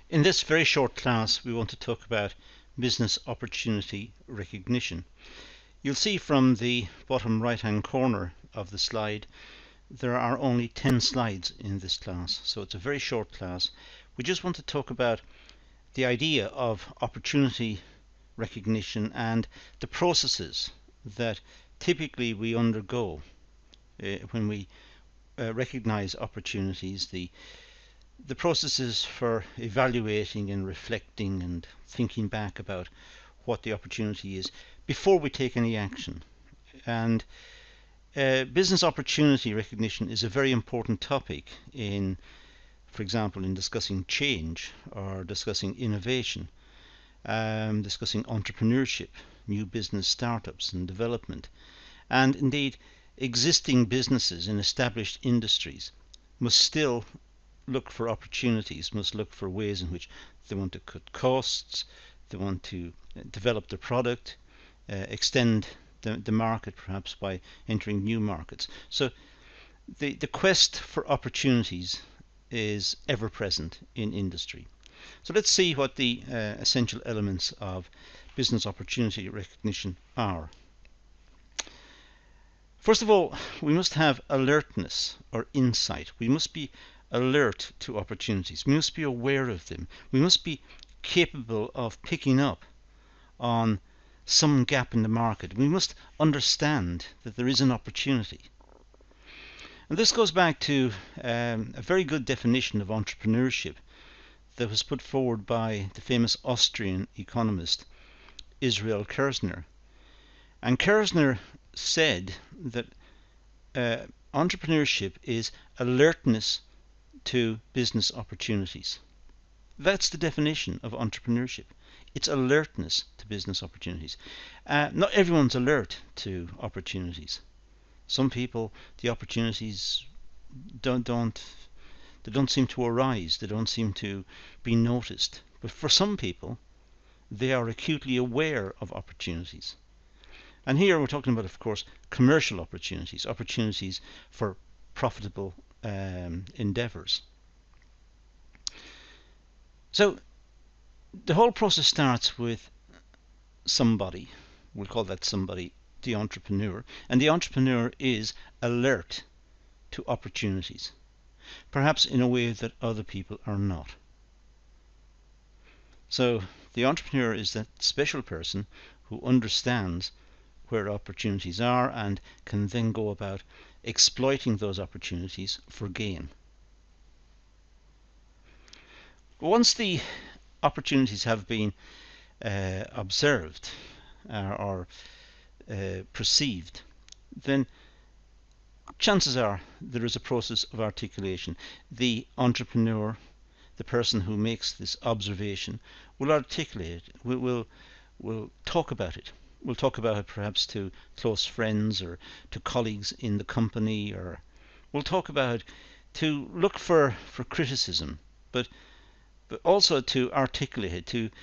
In this very short class, we want to talk about business opportunity recognition. You'll see from the bottom right hand corner of the slide there are only 10 slides in this class, so it's a very short class. We just want to talk about the idea of opportunity recognition and the processes that typically we undergo when we recognize opportunities, the processes for evaluating and reflecting and thinking back about what the opportunity is before we take any action. And business opportunity recognition is a very important topic in, for example, in discussing change or discussing innovation, discussing entrepreneurship, new business startups and development, and indeed existing businesses in established industries must still look for opportunities, must look for ways in which they want to cut costs, they want to develop the product, extend the market perhaps by entering new markets. So the quest for opportunities is ever present in industry. So let's see what the essential elements of business opportunity recognition are. First of all, we must have alertness or insight. We must be alert to opportunities. We must be aware of them. We must be capable of picking up on some gap in the market. We must understand that there is an opportunity. And this goes back to a very good definition of entrepreneurship that was put forward by the famous Austrian economist Israel Kirzner. And Kirzner said that entrepreneurship is alertness to business opportunities. That's the definition of entrepreneurship. It's alertness to business opportunities. Not everyone's alert to opportunities. Some people, the opportunities don't seem to arise. They don't seem to be noticed. But for some people, they are acutely aware of opportunities. And here we're talking about, of course, commercial opportunities, opportunities for profitable endeavors. So the whole process starts with somebody. We'll call that somebody the entrepreneur. And the entrepreneur is alert to opportunities, perhaps in a way that other people are not. So the entrepreneur is that special person who understands where opportunities are and can then go about exploiting those opportunities for gain. Once the opportunities have been observed or perceived, then chances are there is a process of articulation. The entrepreneur, the person who makes this observation, will articulate it, will talk about it. We'll talk about it perhaps to close friends or to colleagues in the company, or we'll talk about it to look for criticism, but also to articulate it,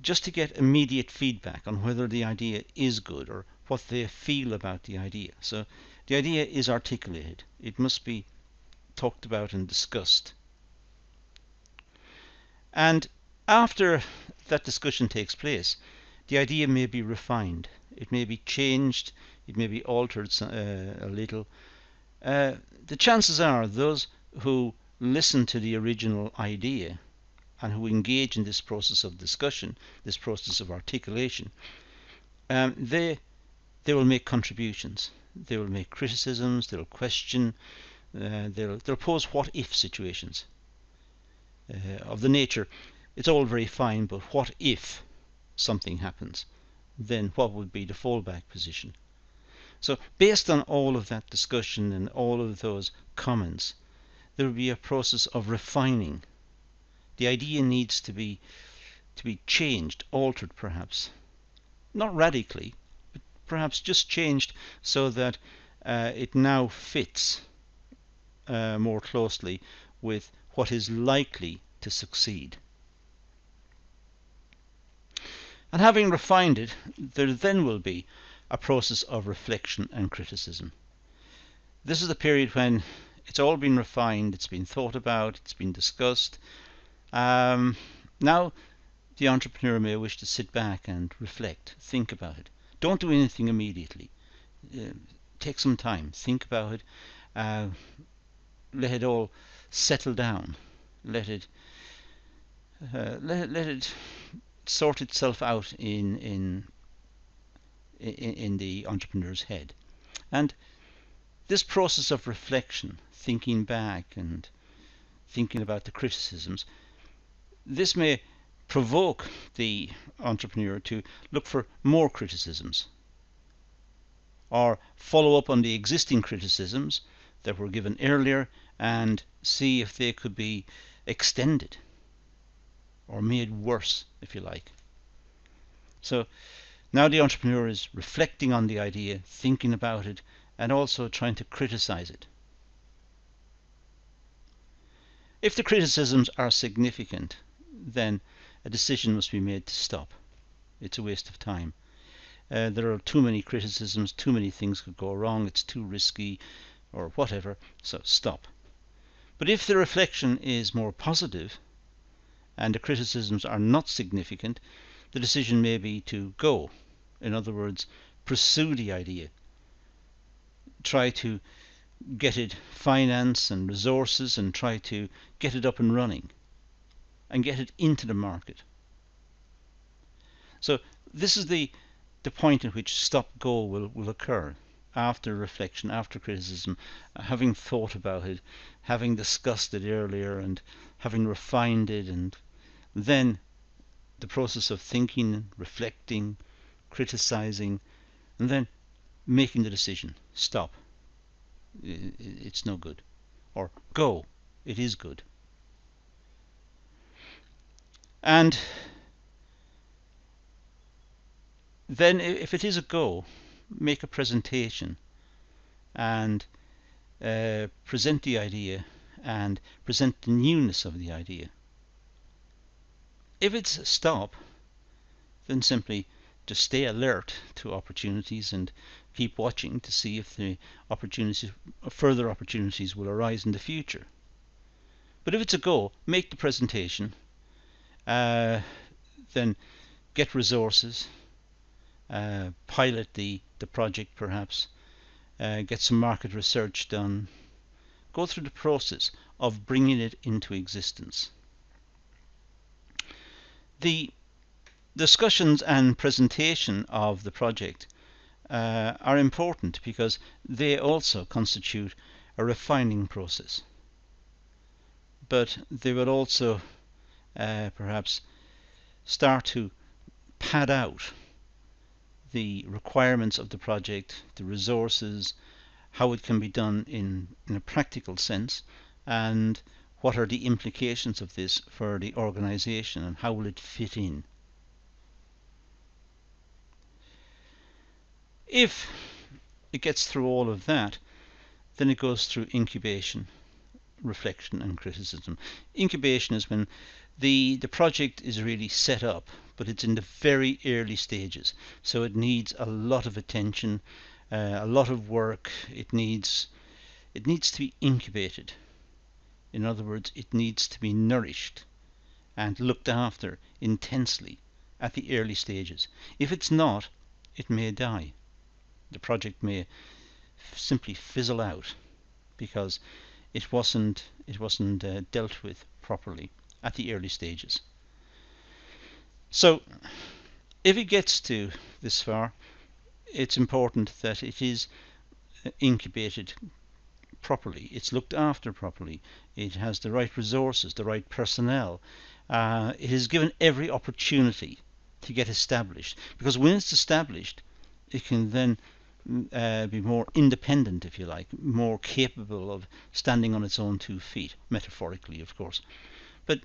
just to get immediate feedback on whether the idea is good or what they feel about the idea. So the idea is articulated. It must be talked about and discussed. And after that discussion takes place, the idea may be refined, it may be changed, it may be altered a little. The chances are those who listen to the original idea and who engage in this process of discussion, this process of articulation, they will make contributions. They will make criticisms, they'll question, they'll pose what-if situations of the nature, it's all very fine, but what if something happens? Then what would be the fallback position? So based on all of that discussion and all of those comments, there will be a process of refining. The idea needs to be changed, altered perhaps. Not radically, but perhaps just changed so that it now fits more closely with what is likely to succeed. And having refined it, there then will be a process of reflection and criticism. This is the period when it's all been refined, it's been thought about, it's been discussed, Now the entrepreneur may wish to sit back and reflect, think about it. Don't do anything immediately. Take some time, think about it, let it all settle down, let it sort itself out in the entrepreneur's head. And this process of reflection, thinking back and thinking about the criticisms, this may provoke the entrepreneur to look for more criticisms or follow up on the existing criticisms that were given earlier and see if they could be extended or made worse, if you like. So now the entrepreneur is reflecting on the idea, thinking about it, and also trying to criticize it. If the criticisms are significant, then a decision must be made to stop. It's a waste of time. There are too many criticisms, too many things could go wrong, it's too risky, or whatever, so stop. But if the reflection is more positive, and the criticisms are not significant, the decision may be to go. In other words, pursue the idea. Try to get it finance and resources and try to get it up and running and get it into the market. So this is the point at which stop-go will occur after reflection, after criticism, having thought about it, having discussed it earlier and having refined it, and then the process of thinking, reflecting, criticizing, and then making the decision. Stop. It's no good. Or go. It is good. And then if it is a go, make a presentation and present the idea and present the newness of the idea. If it's a stop, then simply just stay alert to opportunities and keep watching to see if the further opportunities will arise in the future. But if it's a go, make the presentation, then get resources, pilot the project perhaps, get some market research done, go through the process of bringing it into existence. The discussions and presentation of the project are important because they also constitute a refining process. But they will also perhaps start to pad out the requirements of the project, the resources, how it can be done in a practical sense, and what are the implications of this for the organization and how will it fit in. If it gets through all of that, then it goes through incubation, reflection and criticism. Incubation is when the project is really set up, but it's in the very early stages, so it needs a lot of attention, a lot of work. It needs to be incubated. In other words, it needs to be nourished and looked after intensely at the early stages. If it's not, it may die. The project may simply fizzle out because it wasn't dealt with properly at the early stages. So if it gets to this far, it's important that it is incubated properly, it's looked after properly, it has the right resources, the right personnel, it is given every opportunity to get established, because when it's established it can then be more independent, if you like, more capable of standing on its own 2 feet, metaphorically of course, but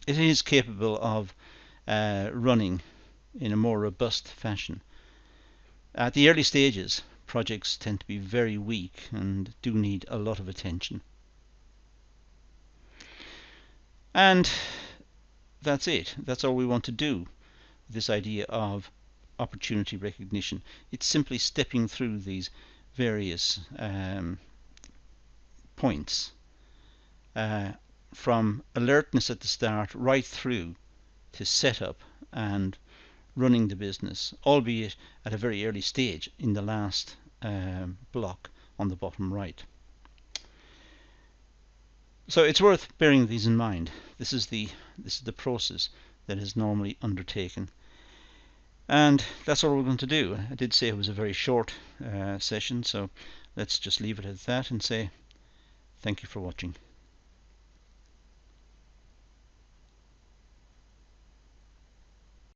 it is capable of running in a more robust fashion. At the early stages, projects tend to be very weak and do need a lot of attention. And that's it. That's all we want to do. This idea of opportunity recognition. It's simply stepping through these various points. from alertness at the start right through to setup and running the business, albeit at a very early stage in the last block on the bottom right. So it's worth bearing these in mind. This is the process that is normally undertaken. And that's all we're going to do. I did say it was a very short session, so let's just leave it at that and say thank you for watching.